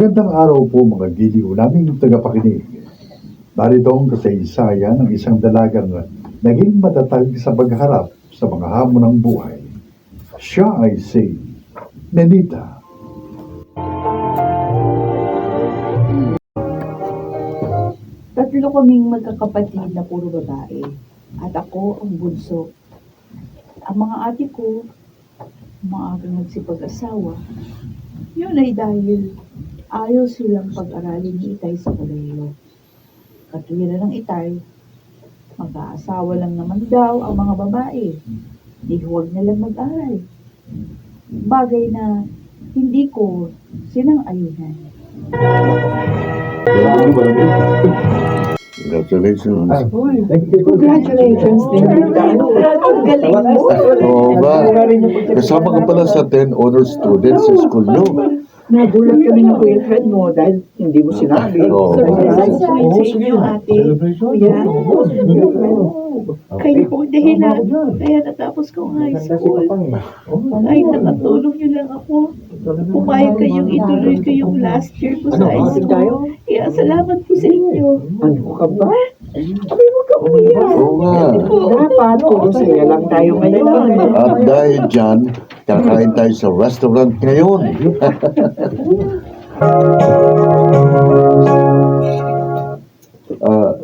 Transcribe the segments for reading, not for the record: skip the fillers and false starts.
Magandang araw po mga giliw naming tagapakinig. Narito ang kasaysayan ng isang dalagang naging matatag sa pagharap sa mga hamon ng buhay. Siya ay si Nenita. Tatlo kaming magkakapatid na puro babae at ako ang bunso. Ang mga ate ko, maagang nagsipag-asawa. Yun ay dahil ayaw silang pag-aralin ni Itay sa kolehiyo. Katwiran ng Itay, mag-aasawa lang naman daw ang mga babae. Di huwag nalang mag-aral. Bagay na hindi ko sinang-ayunan. Congratulations. Congratulations, Nenita. Ang galing mo. Oo ba? Kasama ka pala sa 10 honor students sa school nyo. Nagulat kami ng Kuya Fred mo dahil hindi mo sinabi. Oo. Surprise sa inyo, ate. Kuya. Kayo po dahilan. Kaya natapos ko ang high school. Kahit nakatulong nyo lang ako. Pumayag kayong ituloy ko yung last year ko sa high school. Kaya salamat po sa inyo. Ano ka ba? Sabi mo ka umiyak. Oo nga. Dapat, puro saya lang tayo ngayon. At dahil dyan, kakain tayo sa restaurant ngayon.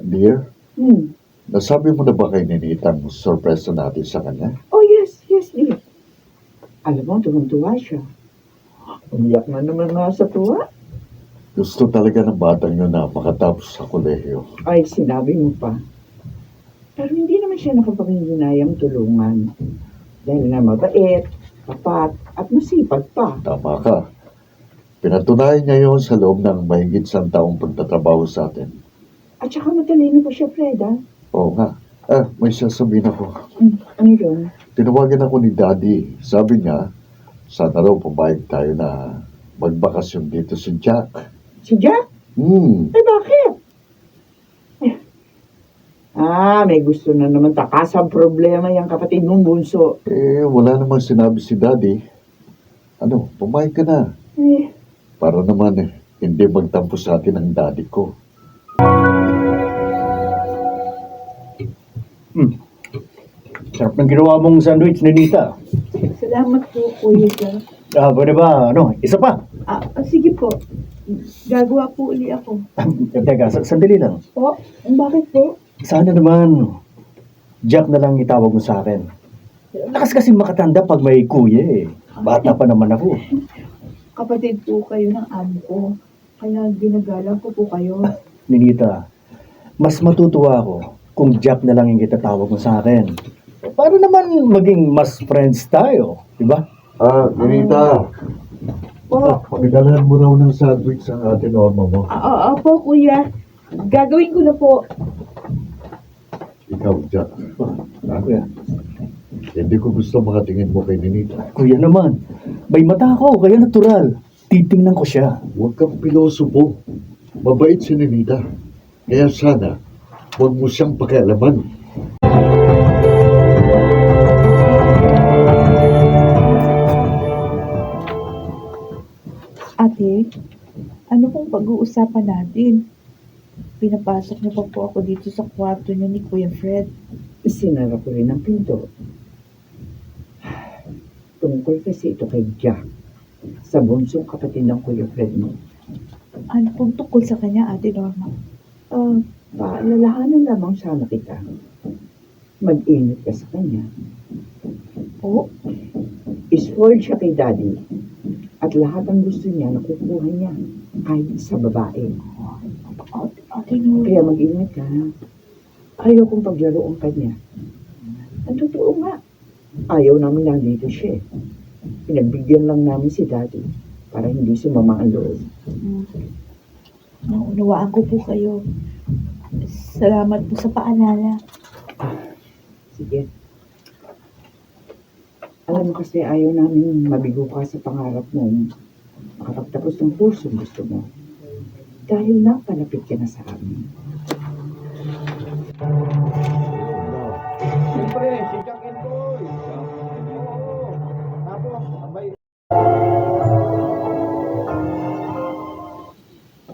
Dear, nasabi mo na ba kay Nenita ang sorpresa natin sa kanya? Oh, yes, dear. Alam mo, tuwang-tuwa siya. Umiyak na naman nga sa tuwa. Gusto talaga ng batang yun na makatapos sa kolehiyo. Ay, sinabi mo pa. Pero hindi naman siya nakapanghinayang tulungan. Dahil nga mabait, tapat, at masipag pa. Tama ka. Pinatunayan niya yun sa loob ng mahigit 100 taong pagtatrabaho sa atin. At saka matalino pa siya, Fred, ha? Oo nga. May sasabihin ako. Ano yun? Tinawagan ako ni Daddy. Sabi niya, sana raw pumayag tayo na magbakasyon dito si Jack. Si Jack? Eh, bakit? May gusto na naman takasang problema yung kapatid mong bunso. Wala namang sinabi si Daddy. Pumayag ka na. Para naman hindi magtampo sa atin ang Daddy ko. Sarap ng ginawa mong sandwich, Nenita. Salamat po, Kuya Jack. Pwede ba, isa pa? Sige po. Gagawa po uli ako. Teka, sandali lang. Po? Bakit po? Sana naman, Jack na lang itawag mo sa akin. Lakas kasi makatanda pag may kuya eh. Bata pa naman ako. Kapatid po kayo ng amo ko. Kaya ginagalang ko po kayo. Nenita, mas matutuwa ako kung Jack na lang yung itatawag mo sa akin. Para naman maging mas friends tayo, di ba? Nenita. Pakidalahan mo raw ng sandwich ang ate Norma mo. Opo, Kuya. Gagawin ko na po. Ikaw, Jack. Kuya. Hindi ko gusto makatingin mo kay Nenita. Kuya naman, may mata ako, kaya natural. Titingnan ko siya. Huwag kang pilosopo. Mabait si Nenita. Kaya sana, huwag mo siyang pakialaman. Ate, ano pong pag-uusapan natin? Pinapasok niyo pa po ako dito sa kwarto niyo ni Kuya Fred. Isinara ko rin ang pinto. Tungkol kasi ito kay Jack. Sa bunsong kapatid ng Kuya Fred mo. Ano pong tungkol sa kanya, Ate Norma? Paalalahanan lamang sana kita. Mag-ingat ka sa kanya. Po? Spoiled siya kay Daddy. At lahat ng gusto niya nakukuha niya. Kahit sa babae. Ate Norma. Kaya mag-ingat ka. Ayaw kong paglaro ang kanya. Ang totoo nga. Ayaw namin nandito siya. Pinagbigyan lang namin si Daddy para hindi sumama ang loob. Naunawaan ko po kayo. Salamat po sa paalala. Sige. Alam mo kasi ayaw namin mabigo ka sa pangarap mo makapagtapos ng kurso gusto mo. Dahil napalapit ka na sa amin. Siyempre, si Jack and Toy. Oo. Tapos, abay.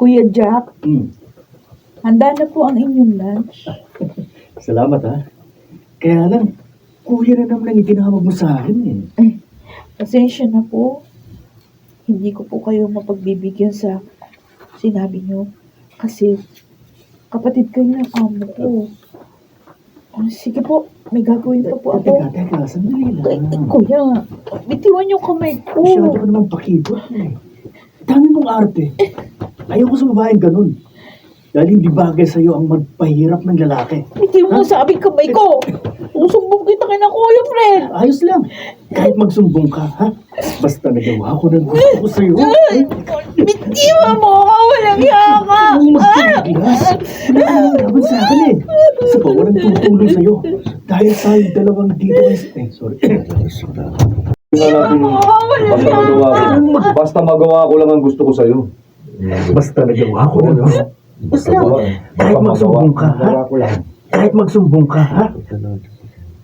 Kuya Jack, Hmm. handa na po ang inyong lunch. Salamat ha. Kaya lang, kuya na naman ang itinawag mo sa akin eh. Pasensya na po. Hindi ko po kayo mapagbibigyan sa sinabi nyo. Kasi kapatid kayo ng amo ko. Sige po, may gagawin pa po ako. Teka, sandali lang. Kuya, bitiwan yung kamay ko. Masyado ka naman pakibot eh. Dami mong arte. Ayoko sa babaeng ganun. Dahil hindi bagay sa'yo ang magpahirap ng lalaki. Bitiwan mo sa abing kamay ko. Usumbong kita kay na Kuya Fred. Ayos lang. Kahit magsumbong ka, ha? Basta nagawa ko ng gusto ko sa'yo. Bitiwan mo ako, walang yaka. Huwag magpiligas. Wala ka nang laban sa akin eh. Sa pa, walang tutulong sa'yo. Dahil tayo dalawang dito sorry. Basta magawa ko lang ang gusto ko sa'yo. Basta nagawa ko ng gusto. Basta kahit magsumbong ka, ha? Kahit magsumbong ka, ha?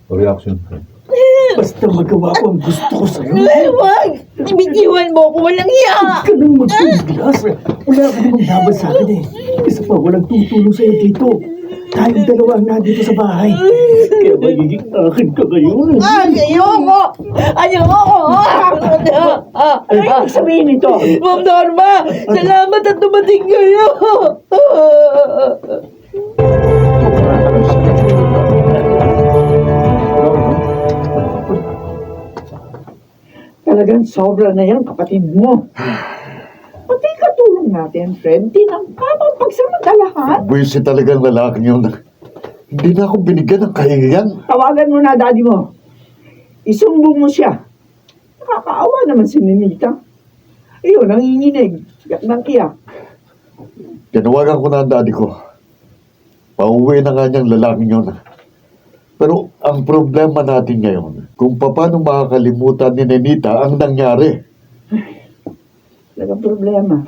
Reaction. Basta magawa ko ang gusto ko sa'yo. Huwag! Bitiwan mo ako, walang Huwag yaka. ka nang magpiligas. Wala ka namang laban sa akin eh. Isa pa, walang tutulong sa'yo dito. Tayong dalawa ang nandito sa bahay. Kaya magiging akin ka ngayon. Ayoko! Ayoko! Ano ibig sabihin nito? Ma'am Norma, salamat at dumating kayo. Talagang sobra na yan, kapatid mo. Pati katulong natin, Fred, tinangkamang pagsamantalahan. Buwisi talagang lalaking yun. Hindi na ako binigyan ng kahihiyan. Tawagan mo na daddy mo. Isumbong mo siya. Nakakaawa naman si Ninita. Ayun, nanginginig. Yak ng iyak. Tinawagan ko na ang daddy ko. Pauwi na nga niyang lalaking yun. Pero ang problema natin ngayon, kung paano makakalimutan ni Nenita ang nangyari. Talagang problema.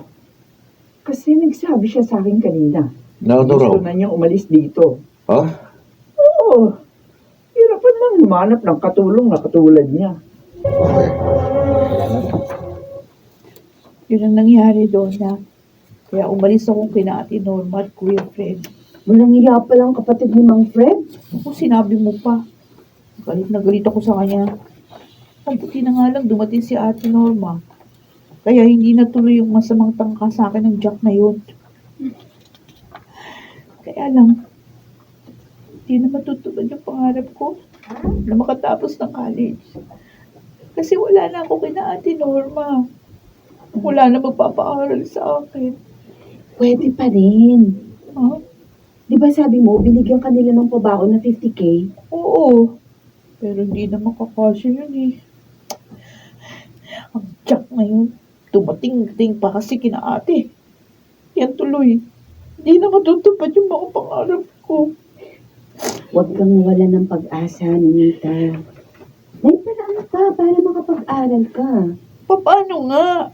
Kasi nagsabi siya sa akin kanina. Na ano raw? Gusto na niyang umalis dito. Ha? Oo. Hirapan mang humanap ng katulong na katulad niya. Yun ang nangyari doon na. Kaya umalis akong kina Ate Norma at Kuya Fred. Walang iya pa lang kapatid ni Mang Fred. Kung sinabi mo pa, galit na galit ako sa kanya. Ang buti na nga lang dumating si Ate Norma. Kaya hindi natuloy yung masamang tangka sa akin ng Jack na yun. Kaya lang, hindi na matutupad yung pangarap ko na makatapos ng college. Kasi wala na ako kina Ate Norma. Wala na magpapaaral sa akin. Pwede pa rin. Ha? Di ba sabi mo, binigyan ka nila ng pabaon na 50K? Oo. Pero hindi na makakasya yun eh. Ang Jack ngayon, dumating-ting pa kasi kina ate. Yan tuloy. Hindi na matutupad yung mga pangarap ko. Huwag kang wala ng pag-asa, Ninita. May paraan pa para makapag-aral ka. Paano nga?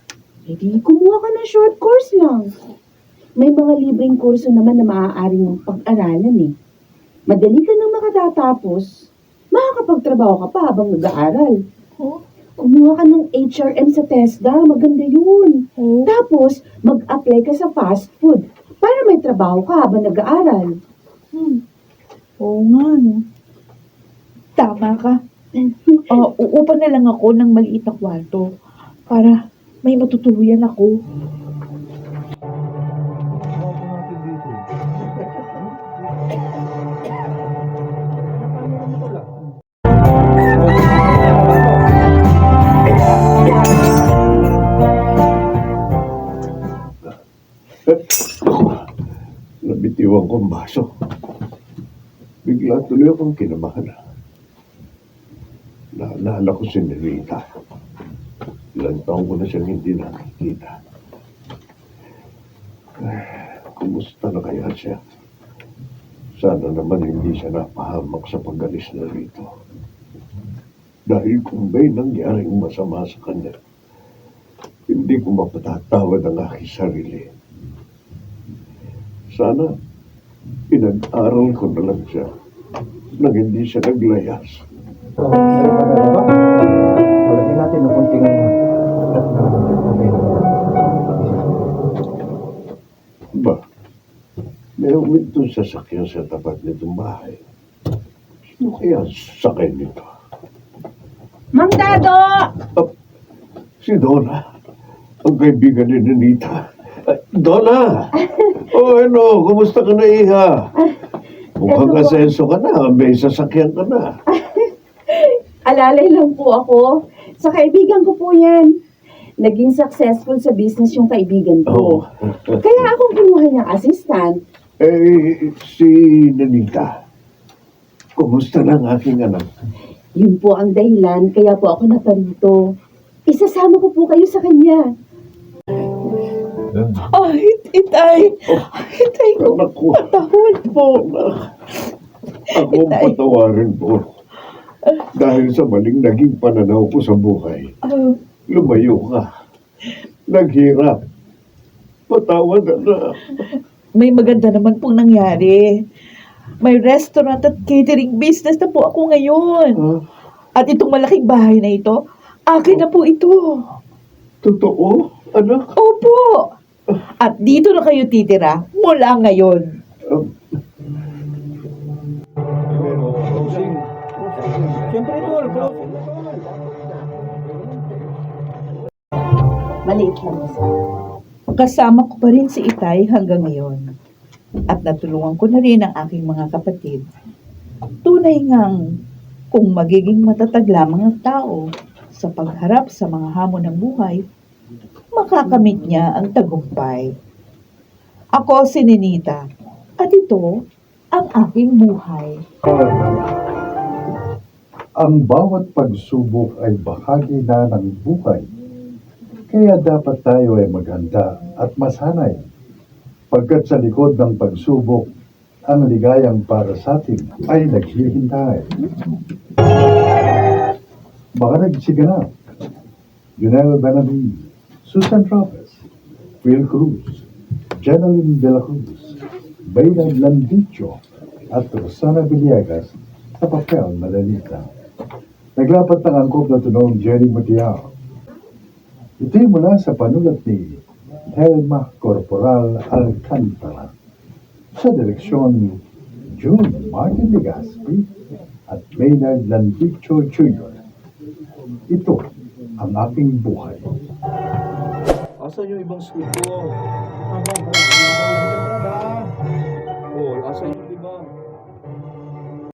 E di, kumuha ka ng short course lang. May mga libreng kurso naman na maaari mong pag-aralan eh. Madali ka nang makatatapos. Makakapagtrabaho ka pa habang nag-aaral. Huh? Kumuha ka ng HRM sa TESDA, maganda yun. Oh. Tapos, mag-apply ka sa fast food para may trabaho ka habang nag-aaral. Oo nga, no. Tama ka. Uupa na lang ako ng maliit na kwarto para may matutuluyan ako. Nabitiwan ko ang baso. Bigla tuloy akong kinamahan. Naalala ko si Nerita. Ilang taon ko na siyang hindi nakikita. Kumusta na kaya siya? Sana naman hindi siya napahamak sa pag-alis na rito. Dahil kung may nangyaring masama sa kanya, hindi ko mapatatawad ang aking sarili. Sana, pinag-aral ko na lang siya nang hindi siya naglayas. Talagyan natin ng konting May umintong sasakyan sa tapat nitong bahay. Sino kaya ang sakay nito? Mang Dado! Si Donna. Ang kaibigan ni Nanita. Donna! Ano? Kumusta ka na, Iha? Mukhang Eto po. asenso ka na. May sasakyan ka na. Alalay lang po ako. Sa kaibigan ko po yan. Naging successful sa business yung kaibigan Oh. ko. Kaya akong kinuha niyang assistant. Si Nanita. Kumusta na ang aking anak? Yun po ang dahilan kaya po ako naparito. Isasama ko po kayo sa kanya. Ay, itay. Itay ko. Anak ko. Patahon po. Ako ang patawarin mo. Dahil sa maling naging pananaw ko sa buhay. Lumayo ka. Naghirap. Patawad na. May maganda naman pong nangyari. May restaurant at catering business na po ako ngayon. Ah, At itong malaking bahay na ito, akin na po ito. totoo, anak? Opo. At dito na kayo titira mula ngayon. Siyempre, tol, closing. Maliit lang isa. Kasama ko pa rin si Itay hanggang ngayon. At natulungan ko na rin ang aking mga kapatid. Tunay ngang kung magiging matatag lamang ang tao sa pagharap sa mga hamon ng buhay, makakamit niya ang tagumpay. Ako si Ninita at ito ang aking buhay. Ang bawat pagsubok ay bahagi na ng buhay. Kaya dapat tayo ay maghanda at masanay. Pagkat sa likod ng pagsubok, ang ligayang para sa atin ay naghihintay. Baka nagsiganap. Junel Benavides, Susan Tropez, Phil Cruz, Jeneline de la Cruz, Baynard Landicho, at Rosana Villegas sa papel na Nanita. Naglapat ng angkop na tunong Jerry Mutiao. Ito'y mula sa panulat ni Helma Corporal Alcantara sa direksyon ni June Martin Legaspi at Maynard Landicho Jr. Ito ang aking buhay. Asan yung ibang script ko?